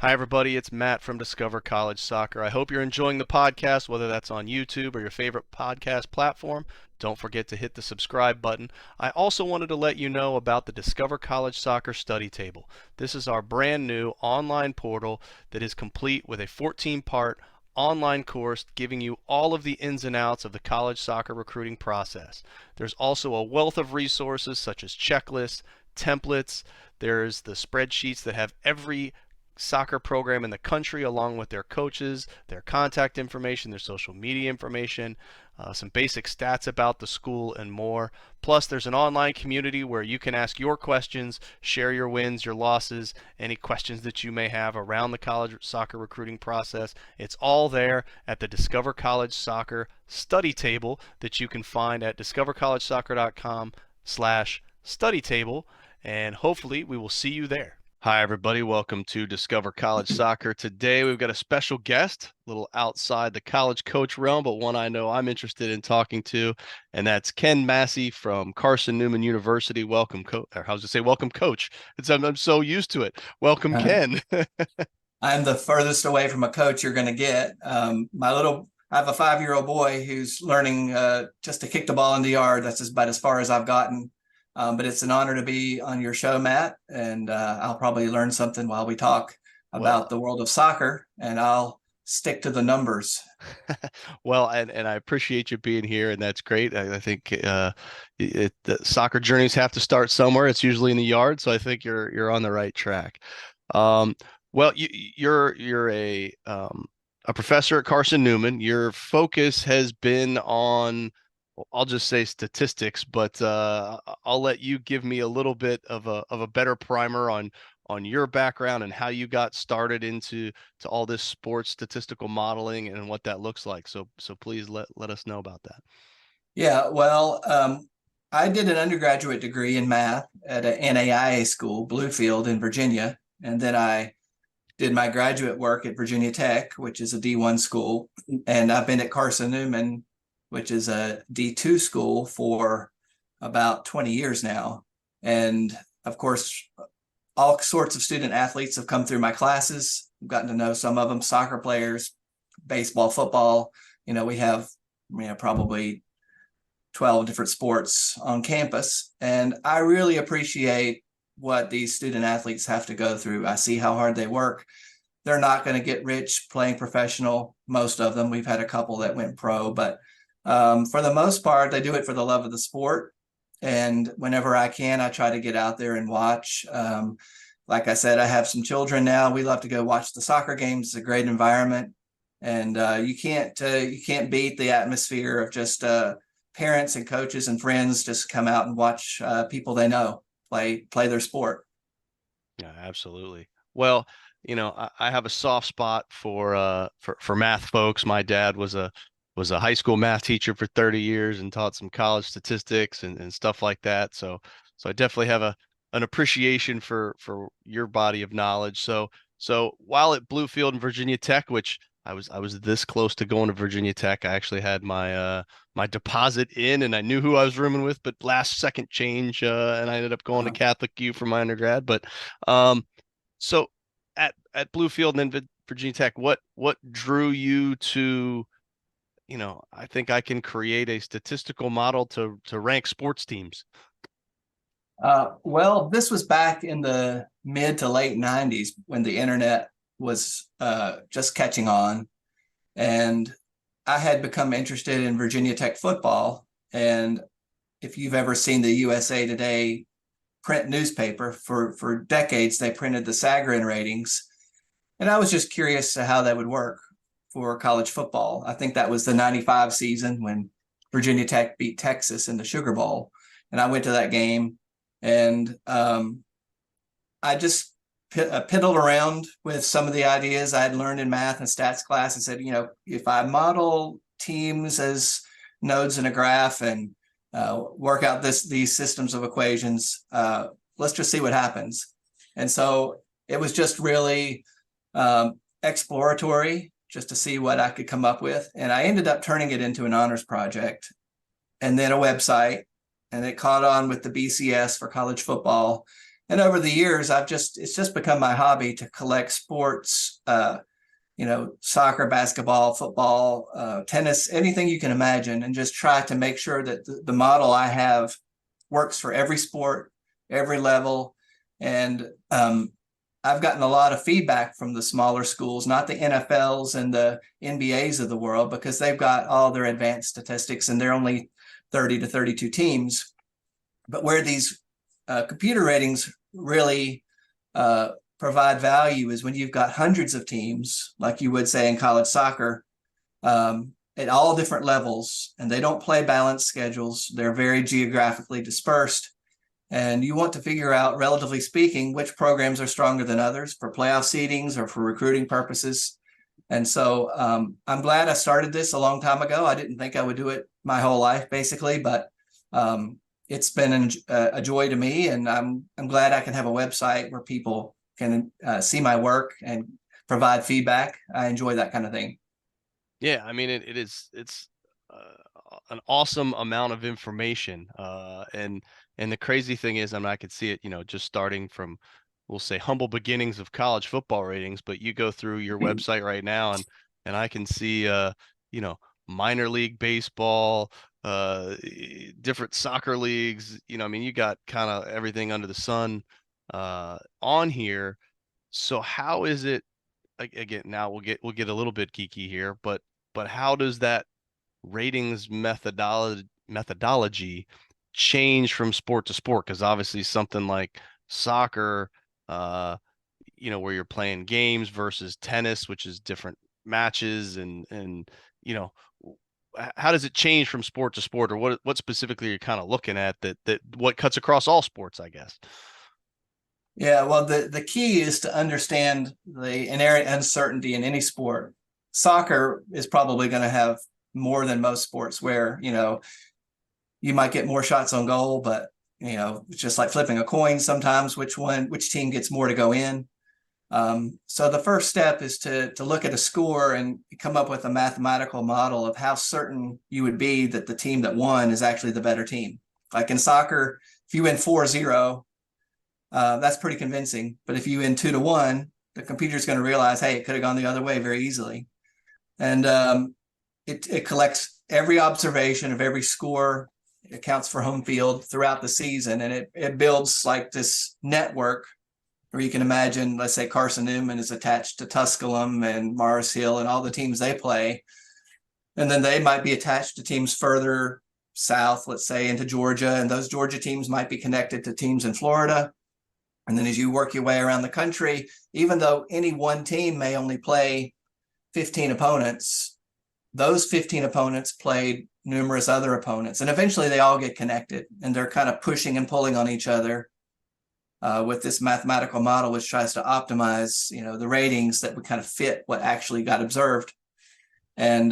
Hi, everybody. It's Matt from Discover College Soccer. I hope you're enjoying the podcast, whether that's on YouTube or your favorite podcast platform. Don't forget to hit the subscribe button. I also wanted to let you know about the Discover College Soccer Study Table. This is our brand new online portal that is complete with a 14-part online course giving you all of the ins and outs of the college soccer recruiting process. There's also a wealth of resources such as checklists, templates. There's the spreadsheets that have every soccer program in the country along with their coaches, their contact information, their social media information, some basic stats about the school, and more. Plus, there's an online community where you can ask your questions, share your wins, your losses, any questions that you may have around the college soccer recruiting process. It's all there at the Discover College Soccer study table that you can find at discovercollegesoccer.com/study table, and hopefully we will see you there. Hi, everybody. Welcome to Discover College Soccer. Today, we've got a special guest, a little outside the college coach realm, but one I know I'm interested in talking to, and that's Ken Massey from Carson Newman University. Welcome, coach. Or I was to say, welcome, coach. I'm so used to it. Welcome, Uh, Ken. I'm the furthest away from a coach you're going to get. I have a 5-year-old boy who's learning just to kick the ball in the yard. That's about as far as I've gotten. But it's an honor to be on your show, Matt, and I'll probably learn something while we talk Well, about the world of soccer, and I'll stick to the numbers. well, and I appreciate you being here, and that's great. I think the soccer journeys have to start somewhere. It's usually in the yard, so I think you're on the right track. Um, well, you're a professor at Carson Newman. Your focus has been on, well, I'll just say statistics, but I'll let you give me a little bit of a better primer on your background and how you got started into all this sports statistical modeling and what that looks like. So please let us know about that. Yeah, well, I did an undergraduate degree in math at an NAIA school, Bluefield in Virginia, and then I did my graduate work at Virginia Tech, which is a D1 school. And I've been at Carson Newman, which is a D2 school, for about 20 years now. And of course, all sorts of student athletes have come through my classes. I've gotten to know some of them, soccer players, baseball, football. We have probably 12 different sports on campus. And I really appreciate what these student athletes have to go through. I see how hard they work. They're not going to get rich playing professional, most of them. We've had a couple that went pro, but for the most part, they do it for the love of the sport. And whenever I can, I try to get out there and watch. Like I said, I have some children now. We love to go watch the soccer games. It's a great environment. And you can't beat the atmosphere of just parents and coaches and friends just come out and watch people they know play their sport. Yeah, absolutely. Well, I have a soft spot for math folks. My dad was a high school math teacher for 30 years and taught some college statistics and stuff like that. So I definitely have an appreciation for your body of knowledge. So while at Bluefield and Virginia Tech, which I was this close to going to Virginia Tech, I actually had my deposit in and I knew who I was rooming with, but last second change, and I ended up going to Uh, Catholic U for my undergrad. But um, so at Bluefield and then Virginia Tech, what drew you to, I think I can create a statistical model to rank sports teams. well, this was back in the mid to late 90s when the internet was just catching on. And I had become interested in Virginia Tech football. And if you've ever seen the USA Today print newspaper, for decades, they printed the Sagarin ratings. And I was just curious to how that would work for college football. I think that was the 95 season when Virginia Tech beat Texas in the Sugar Bowl. And I went to that game, and I just piddled around with some of the ideas I had learned in math and stats class and said, if I model teams as nodes in a graph and work out these systems of equations, let's just see what happens. And so it was just really exploratory, just to see what I could come up with. And I ended up turning it into an honors project and then a website, and it caught on with the BCS for college football. And over the years, it's just become my hobby to collect sports, soccer, basketball, football, tennis, anything you can imagine, and just try to make sure that the model I have works for every sport, every level. And I've gotten a lot of feedback from the smaller schools, not the NFLs and the NBAs of the world, because they've got all their advanced statistics and they're only 30 to 32 teams. But where these computer ratings really provide value is when you've got hundreds of teams, like you would say in college soccer, at all different levels, and they don't play balanced schedules. They're very geographically dispersed. And you want to figure out, relatively speaking, which programs are stronger than others for playoff seedings or for recruiting purposes. And so I'm glad I started this a long time ago. I didn't think I would do it my whole life, basically, but it's been a joy to me. And I'm glad I can have a website where people can see my work and provide feedback. I enjoy that kind of thing. Yeah, I mean, it's an awesome amount of information, and the crazy thing is, I mean, I could see it, just starting from, we'll say, humble beginnings of college football ratings, but you go through your website right now, and I can see, you know, minor league baseball, different soccer leagues, I mean, you got kind of everything under the sun on here. So how is it? Again, now we'll get a little bit geeky here, but how does that ratings methodology change from sport to sport? Because obviously something like soccer, uh, where you're playing games versus tennis, which is different matches, and you know, how does it change from sport to sport, or what specifically you're kind of looking at that what cuts across all sports, I guess? Yeah, well, the key is to understand the inherent uncertainty in any sport. Soccer is probably going to have more than most sports where, you might get more shots on goal, but, it's just like flipping a coin sometimes, which team gets more to go in. So the first step is to look at a score and come up with a mathematical model of how certain you would be that the team that won is actually the better team. Like in soccer, if you win 4-0, that's pretty convincing. But if you win 2-1, the computer's going to realize, hey, it could have gone the other way very easily. And it collects every observation of every score. It accounts for home field throughout the season, and it builds like this network where you can imagine, let's say Carson Newman is attached to Tusculum and Mars Hill and all the teams they play. And then they might be attached to teams further south, let's say into Georgia, and those Georgia teams might be connected to teams in Florida. And then as you work your way around the country, even though any one team may only play 15 opponents, those 15 opponents played numerous other opponents. And eventually they all get connected and they're kind of pushing and pulling on each other with this mathematical model, which tries to optimize, the ratings that would kind of fit what actually got observed. And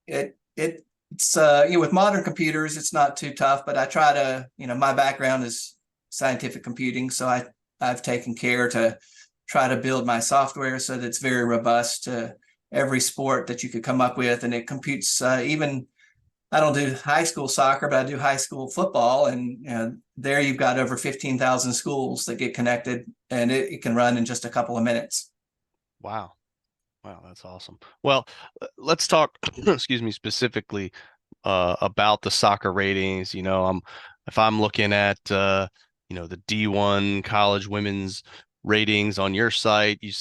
it's with modern computers, it's not too tough, but I try to, my background is scientific computing. So I've taken care to try to build my software so that it's very robust to every sport that you could come up with. And it computes even, I don't do high school soccer, but I do high school football. And there you've got over 15,000 schools that get connected, and it can run in just a couple of minutes. Wow. Wow, that's awesome. Well, let's talk, excuse me, specifically about the soccer ratings. If I'm looking at the D1 college women's ratings on your site, you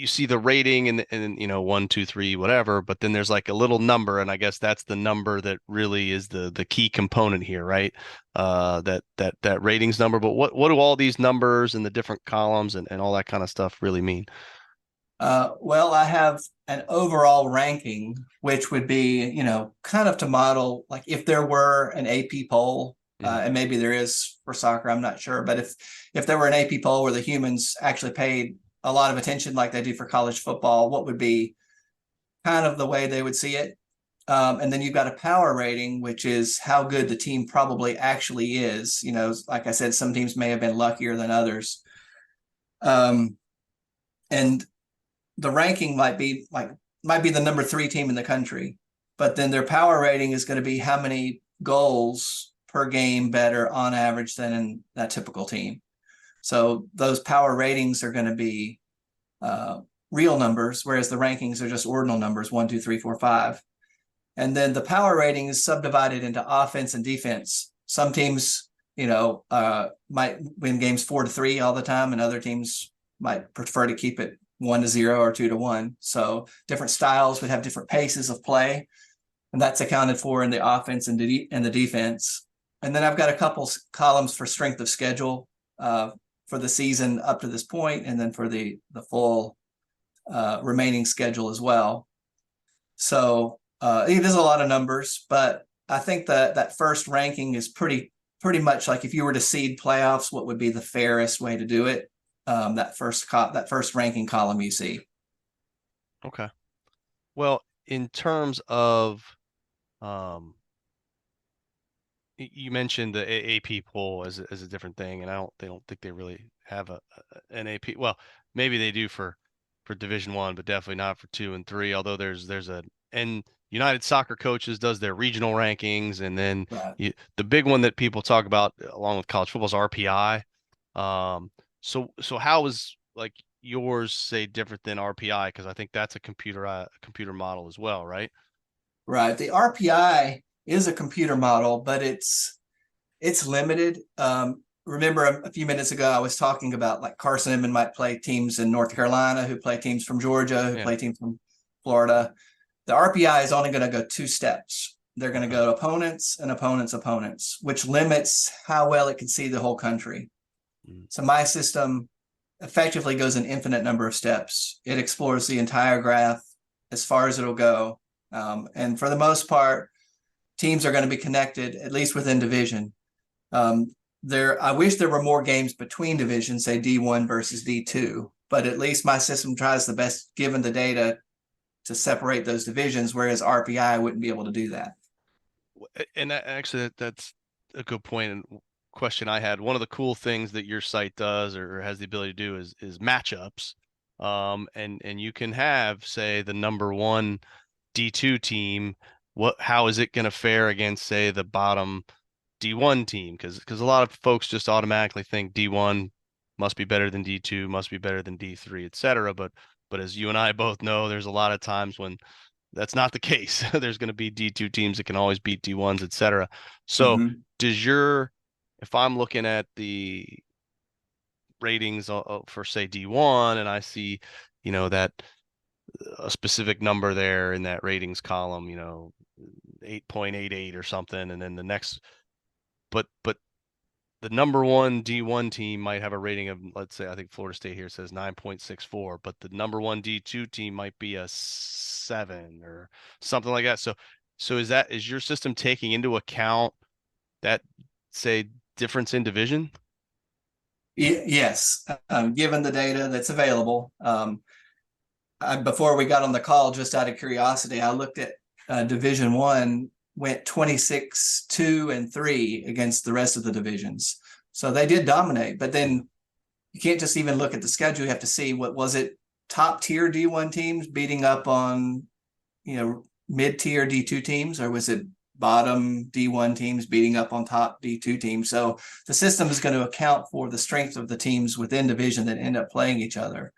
see the rating and 1, 2, 3, whatever, but then there's like a little number, and I guess that's the number that really is the key component here, right? That ratings number. But what do all these numbers and the different columns and all that kind of stuff really mean? Well, I have an overall ranking, which would be, kind of to model like if there were an AP poll, and maybe there is for soccer, I'm not sure, but if there were an AP poll where the humans actually paid a lot of attention like they do for college football, what would be kind of the way they would see it? And then you've got a power rating, which is how good the team probably actually is. Like I said, some teams may have been luckier than others. And the ranking might be the number 3 team in the country, but then their power rating is going to be how many goals per game better on average than in that typical team. So those power ratings are going to be real numbers, whereas the rankings are just ordinal numbers, 1, 2, 3, 4, 5. And then the power rating is subdivided into offense and defense. Some teams, might win games 4-3 all the time, and other teams might prefer to keep it 1-0 or 2-1. So different styles would have different paces of play, and that's accounted for in the offense and the defense. And then I've got a couple columns for strength of schedule for the season up to this point, and then for the full remaining schedule as well. So it is a lot of numbers, but I think that first ranking is pretty much like if you were to seed playoffs, what would be the fairest way to do it? That first ranking column you see. Okay. Well, in terms of you mentioned the AP poll as a different thing, and they don't think they really have an AP. Well, maybe they do for Division One, but definitely not for 2 and 3. Although there's a and United Soccer Coaches does their regional rankings, and then Right. the big one that people talk about along with college football is RPI. So how is like yours say different than RPI? Because I think that's a computer model as well, right? Right. The RPI is a computer model, but it's limited. Remember a few minutes ago, I was talking about like Carson Edmond might play teams in North Carolina, who play teams from Georgia, who Yeah. play teams from Florida. The RPI is only going to go 2 steps. They're going to go to opponents and opponents, which limits how well it can see the whole country. So my system effectively goes an infinite number of steps. It explores the entire graph as far as it'll go. And for the most part, teams are going to be connected, at least within division. I wish there were more games between divisions, say D1 versus D2, but at least my system tries the best given the data to separate those divisions, whereas RPI wouldn't be able to do that. And actually, that's a good point and question I had. One of the cool things that your site does or has the ability to do is matchups. And you can have, say, the number one D2 team. How is it going to fare against, say, the bottom D1 team? Because a lot of folks just automatically think D1 must be better than D2, must be better than D3, etc. But as you and I both know, there's a lot of times when that's not the case. There's going to be D2 teams that can always beat D1s, etc. So Mm-hmm. if I'm looking at the ratings for say D1 and I see, that a specific number there in that ratings column, 8.88 or something, and then the next, but the number one D1 team might have a rating of, let's say, I think Florida State here says 9.64, but the number one D2 team might be a 7 or something like that. So is your system taking into account that, say, difference in division? Yes, given the data that's available. Before we got on the call, just out of curiosity, I looked at Division One went 26, 2, and 3 against the rest of the divisions. So they did dominate, but then you can't just even look at the schedule. You have to see what was it top tier D1 teams beating up on, mid-tier D2 teams, or was it bottom D1 teams beating up on top D2 teams? So the system is going to account for the strength of the teams within division that end up playing each other.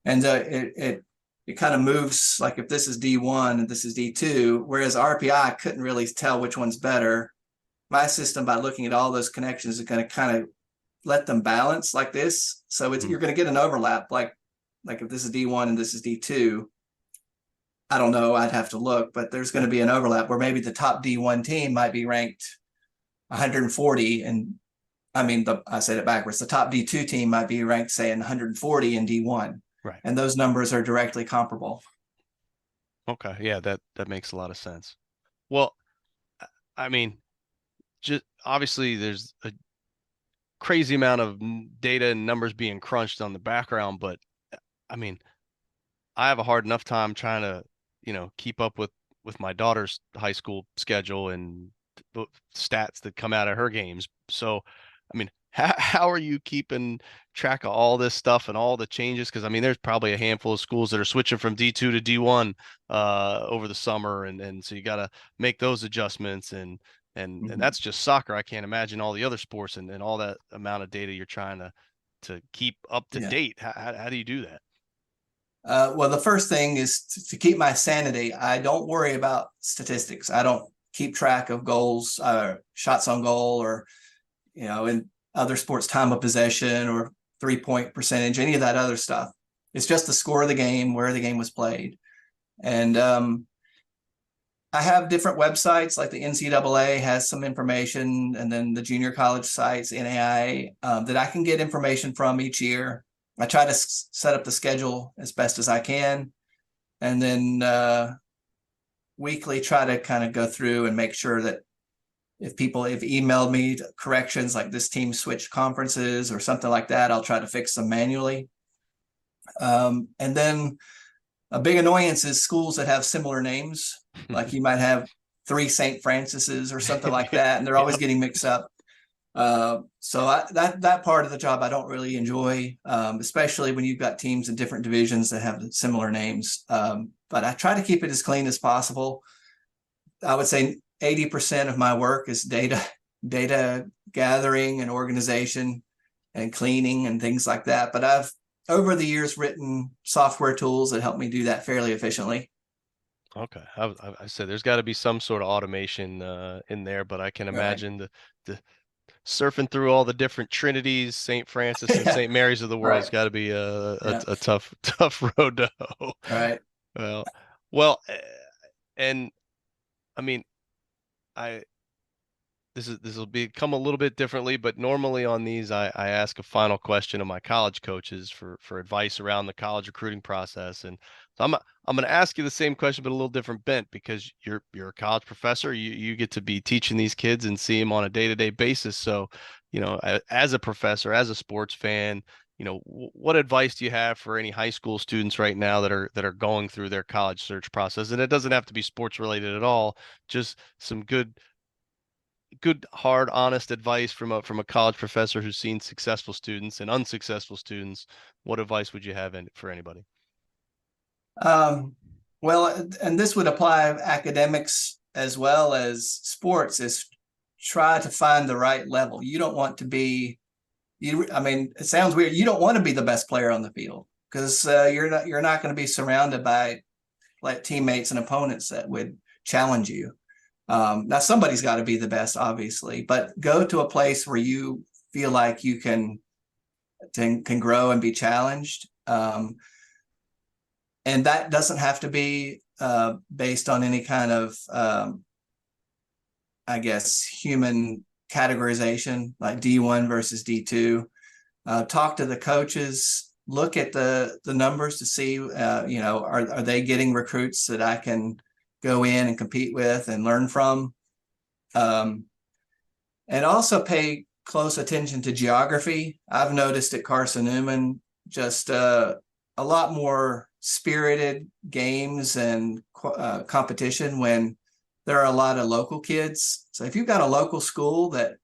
And it kind of moves like if this is D1 and this is D2, whereas RPI couldn't really tell which one's better. My system, by looking at all those connections, is going to kind of let them balance like this. So you're going to get an overlap. Like if this is D1 and this is D2, I don't know, I'd have to look, but there's going to be an overlap where maybe the top D1 team might be ranked 140. And I said it backwards. The top D2 team might be ranked, say, in 140 in D1. Right. And those numbers are directly comparable. Okay. Yeah, that makes a lot of sense. Well, I mean, just obviously there's a crazy amount of data and numbers being crunched on the background, but I mean, I have a hard enough time trying to, keep up with my daughter's high school schedule and the stats that come out of her games. So, I mean, how are you keeping track of all this stuff and all the changes? Because I mean, there's probably a handful of schools that are switching from D2 to D1 over the summer, and so you got to make those adjustments and that's just soccer. I can't imagine all the other sports and all that amount of data you're trying to keep up to Yeah. date. How do you do that? Well, the first thing is to keep my sanity. I don't worry about statistics. I don't keep track of goals, shots on goal, or in other sports, time of possession or 3-point percentage, any of that other stuff. It's just the score of the game, where the game was played, and I have different websites, like the NCAA has some information, and then the junior college sites, NAIA, that I can get information from each year. I try to set up the schedule as best as I can, and then weekly try to kind of go through and make sure that if people have emailed me corrections, like this team switched conferences or something like that, I'll try to fix them manually. And then a big annoyance is schools that have similar names. Like you might have 3 St. Francis's or something like that, and they're always Yep. getting mixed up. So that part of the job I don't really enjoy, especially when you've got teams in different divisions that have similar names. But I try to keep it as clean as possible. I would say 80% of my work is data gathering and organization and cleaning and things like that. But I've over the years written software tools that help me do that fairly efficiently. Okay. I said there's got to be some sort of automation in there, but I can Right. imagine the surfing through all the different Trinities, St. Francis, and Yeah. St. Mary's of the world has Right. got to be Yeah. a tough road to hoe. Right. Well, well, and I mean, I this will become a little bit differently, but normally on these, I ask a final question of my college coaches for advice around the college recruiting process, and so I'm going to ask you the same question, but a little different bent because you're a college professor. You get to be teaching these kids and see them on a day-to-day basis. So, as a professor, as a sports fan, what advice do you have for any high school students right now that are going through their college search process? And it doesn't have to be sports related at all. Just some good, hard, honest advice from a college professor who's seen successful students and unsuccessful students. What advice would you have for anybody? Well, and this would apply academics as well as sports, is try to find the right level. You don't want to be I mean, it sounds weird. You don't want to be the best player on the field because you're not going to be surrounded by like teammates and opponents that would challenge you. Now somebody's got to be the best, obviously, but go to a place where you feel like you can grow and be challenged. And that doesn't have to be based on any kind of, I guess, human categorization, like D1 versus D2. Talk to the coaches, look at the numbers to see, are they getting recruits that I can go in and compete with and learn from? And also pay close attention to geography. I've noticed at Carson Newman just a lot more spirited games and competition when there are a lot of local kids. So if you've got a local school that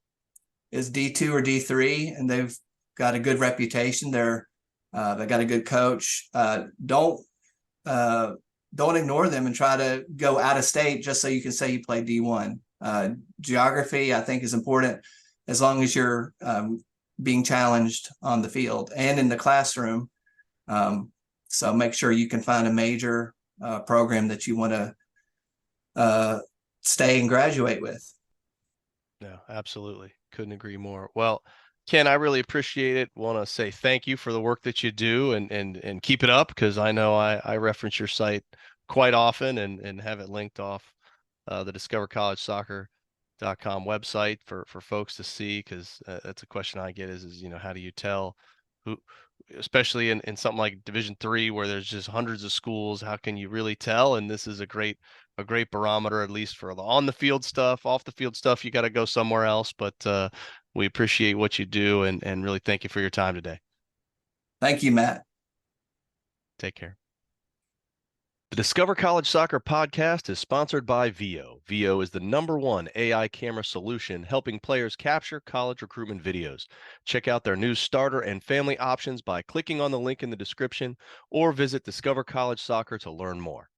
is D2 or D3 and they've got a good reputation, they got a good coach, don't ignore them and try to go out of state just so you can say you play D1. Geography, I think, is important as long as you're being challenged on the field and in the classroom. So make sure you can find a major program that you want to stay and graduate with. No, absolutely. Couldn't agree more. Well, Ken, I really appreciate it. Want to say thank you for the work that you do and keep it up because I know I reference your site quite often and have it linked off the discovercollegesoccer.com website for folks to see because that's a question I get is how do you tell who, especially in something like Division 3 where there's just hundreds of schools, how can you really tell? And this is a great barometer, at least for the on the field stuff. Off the field stuff, you got to go somewhere else. But we appreciate what you do and really thank you for your time today. Thank you, Matt. Take care. The Discover College Soccer podcast is sponsored by VIO. VIO is the #1 AI camera solution helping players capture college recruitment videos. Check out their new starter and family options by clicking on the link in the description or visit Discover College Soccer to learn more.